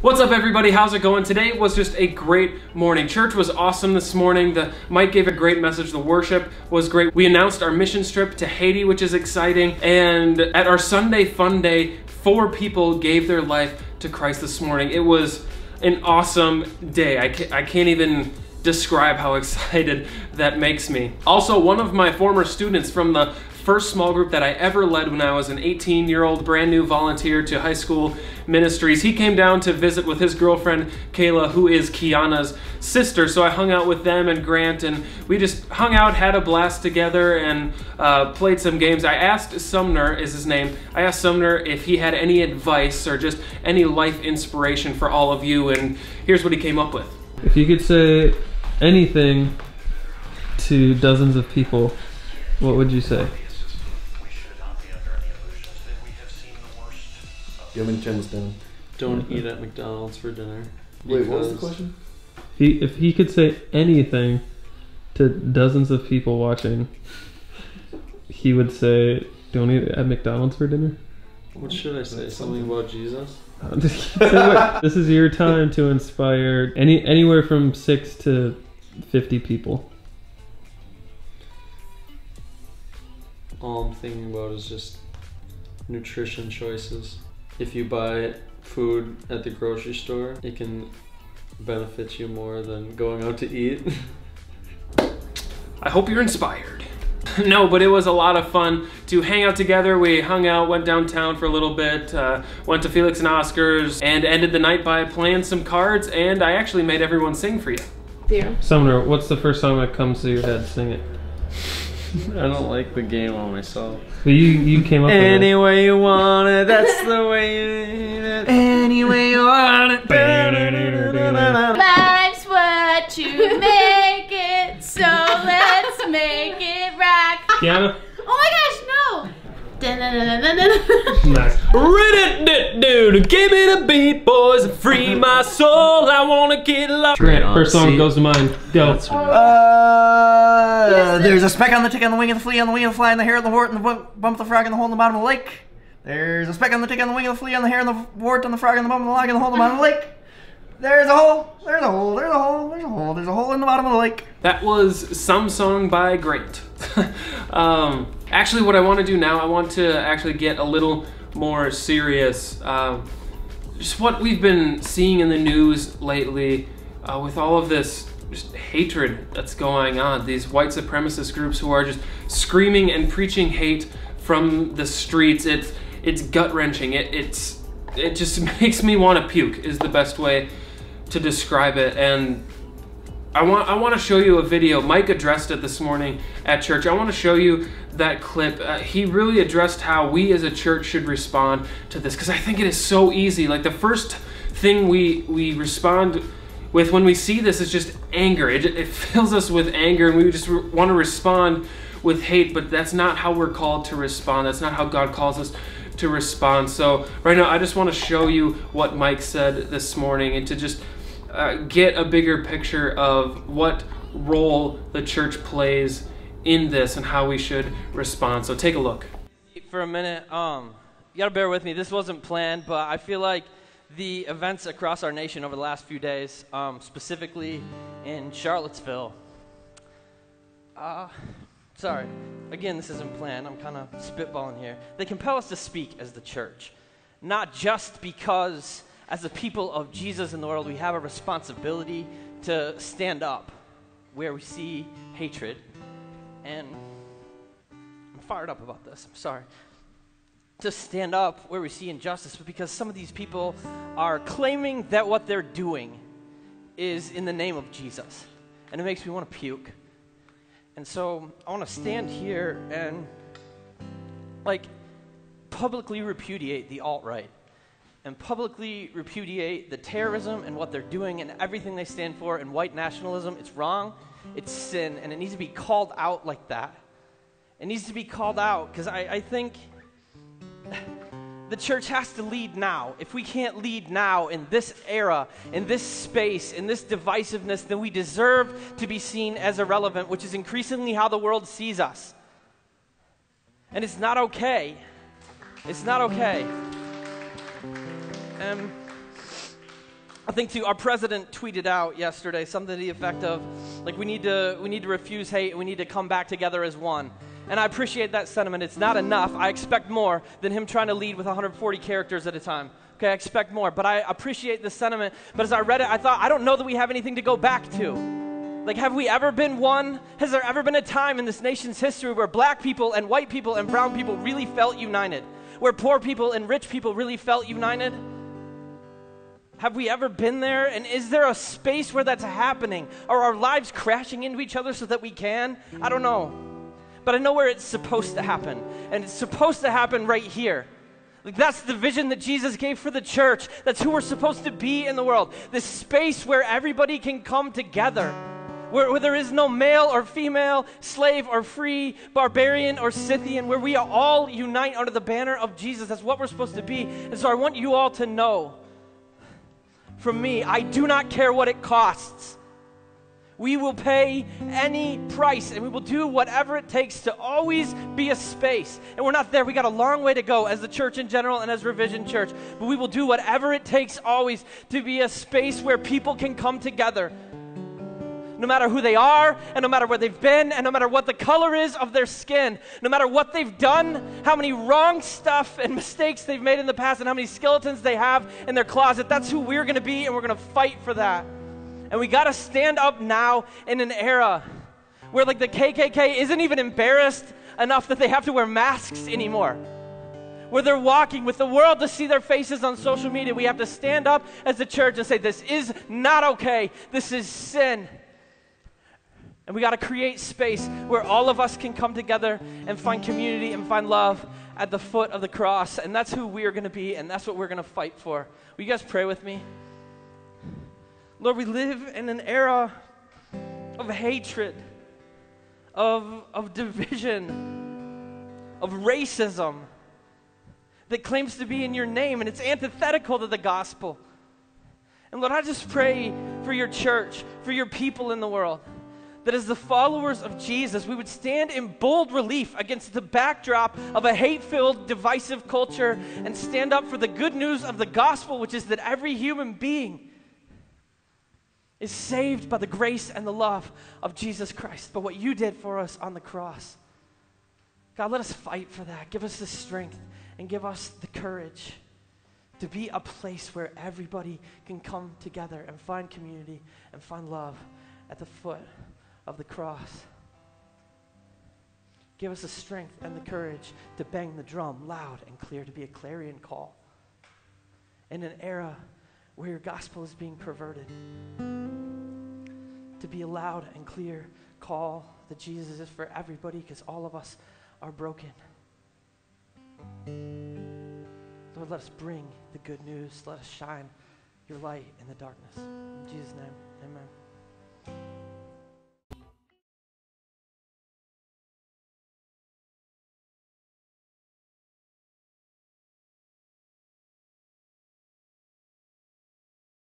What's up, everybody? How's it going? Today was just a great morning. Church was awesome this morning. Mike gave a great message. The worship was great. We announced our mission trip to Haiti, which is exciting. And at our Sunday Fun Day, 4 people gave their life to Christ this morning. It was an awesome day. I can't even describe how excited that makes me. Also, one of my former students from the first small group that I ever led when I was an 18-year-old brand new volunteer to high school ministries. He came down to visit with his girlfriend, Kayla, who is Kiana's sister. So I hung out with them and Grant, and we just hung out, had a blast together, and played some games. I asked Sumner, is his name, I asked Sumner if he had any advice or just any life inspiration for all of you, and here's what he came up with. If you could say anything to dozens of people, what would you say? Don't eat at McDonald's for dinner. Wait, what was the question? If he could say anything to dozens of people watching, he would say, don't eat at McDonald's for dinner? What should I say? Something about Jesus? This is your time to inspire anywhere from 6 to 50 people. All I'm thinking about is just nutrition choices. If you buy food at the grocery store, it can benefit you more than going out to eat. I hope you're inspired. No, but it was a lot of fun to hang out together. We hung out, went downtown for a little bit, went to Felix and Oscar's, and ended the night by playing some cards, and I actually made everyone sing for you. Yeah. Sumner, what's the first song that comes to your head? Sing it. I don't like the game on myself. But you came up with it. Any way you want it, that's the way you need it. Any way you want it. Life's what you make it, so let's make it rock. Kiana? Oh my gosh, no! Nice. Dude, give me the beat, boys, and free my soul. I wanna get lost. Grant, first song goes to mind. Go. There's a speck on the tick, on the wing of the flea, on the wing of the fly, on the hair, on the wart, and the bump of the frog, and the hole in the bottom of the lake. There's a speck on the tick, on the wing of the flea, on the hair, and the wart, on the frog, and the bump of the log, and the hole in the bottom of the lake. There's a hole, there's a hole, there's a hole, there's a hole, there's a hole in the bottom of the lake. That was some song by Grant. Actually, what I want to do now, I want to actually get a little more serious. Just what we've been seeing in the news lately with all of this just hatred that's going on. These white supremacist groups who are just screaming and preaching hate from the streets. It's gut-wrenching. It just makes me want to puke is the best way to describe it. And I want to show you a video. Mike addressed it this morning at church. I want to show you that clip. He really addressed how we as a church should respond to this, because I think it is so easy. Like, the first thing we respond with when we see this is just anger. It fills us with anger, and we just want to respond with hate, but that's not how we're called to respond. That's not how God calls us to respond. So right now, I just want to show you what Mike said this morning, and to just get a bigger picture of what role the church plays in this and how we should respond. So take a look. For a minute, you gotta bear with me. This wasn't planned, but I feel like the events across our nation over the last few days, specifically in Charlottesville. Sorry, again, this isn't planned. I'm kind of spitballing here. They compel us to speak as the church, not just because as the people of Jesus in the world, we have a responsibility to stand up where we see hatred. And I'm fired up about this, I'm sorry. To stand up where we see injustice, but because some of these people are claiming that what they're doing is in the name of Jesus. And it makes me want to puke. And so I want to stand here and publicly repudiate the alt-right, and publicly repudiate the terrorism and what they're doing and everything they stand for, and white nationalism. It's wrong, it's sin, and it needs to be called out like that. It needs to be called out, because I think the church has to lead now. If we can't lead now in this era, in this space, in this divisiveness, then we deserve to be seen as irrelevant, which is increasingly how the world sees us. And it's not okay. It's not okay. I think too, our president tweeted out yesterday something to the effect of, like, we need to refuse hate, and we need to come back together as one. And I appreciate that sentiment. It's not enough. I expect more than him trying to lead with 140 characters at a time. Okay, I expect more, but I appreciate the sentiment. But as I read it, I thought, I don't know that we have anything to go back to. Like, have we ever been one? Has there ever been a time in this nation's history where black people and white people and brown people really felt united? Where poor people and rich people really felt united? Have we ever been there? And is there a space where that's happening? Are our lives crashing into each other so that we can? I don't know. But I know where it's supposed to happen. And it's supposed to happen right here. Like, that's the vision that Jesus gave for the church. That's who we're supposed to be in the world. This space where everybody can come together. Where there is no male or female, slave or free, barbarian or Scythian. Where we all unite under the banner of Jesus. That's what we're supposed to be. And so I want you all to know, from me, I do not care what it costs. We will pay any price, and we will do whatever it takes to always be a space. And we're not there. We got a long way to go as the church in general and as Revision Church. But we will do whatever it takes always to be a space where people can come together. No matter who they are, and no matter where they've been, and no matter what the color is of their skin, no matter what they've done, how many wrong stuff and mistakes they've made in the past, and how many skeletons they have in their closet, that's who we're going to be, and we're going to fight for that. And we got to stand up now in an era where, like, the KKK isn't even embarrassed enough that they have to wear masks anymore. Where they're walking with the world to see their faces on social media. We have to stand up as a church and say, this is not okay. This is sin. And we got to create space where all of us can come together and find community and find love at the foot of the cross. And that's who we are going to be, and that's what we're going to fight for. Will you guys pray with me? Lord, we live in an era of hatred, of division, of racism that claims to be in your name, and it's antithetical to the gospel. And Lord, I just pray for your church, for your people in the world, that as the followers of Jesus, we would stand in bold relief against the backdrop of a hate-filled, divisive culture and stand up for the good news of the gospel, which is that every human being is saved by the grace and the love of Jesus Christ, by what you did for us on the cross. God, let us fight for that. Give us the strength and give us the courage to be a place where everybody can come together and find community and find love at the foot of the cross. Give us the strength and the courage to bang the drum loud and clear, to be a clarion call in an era where your gospel is being perverted. To be a loud and clear call that Jesus is for everybody, because all of us are broken. Lord, let us bring the good news. Let us shine your light in the darkness. In Jesus' name, amen.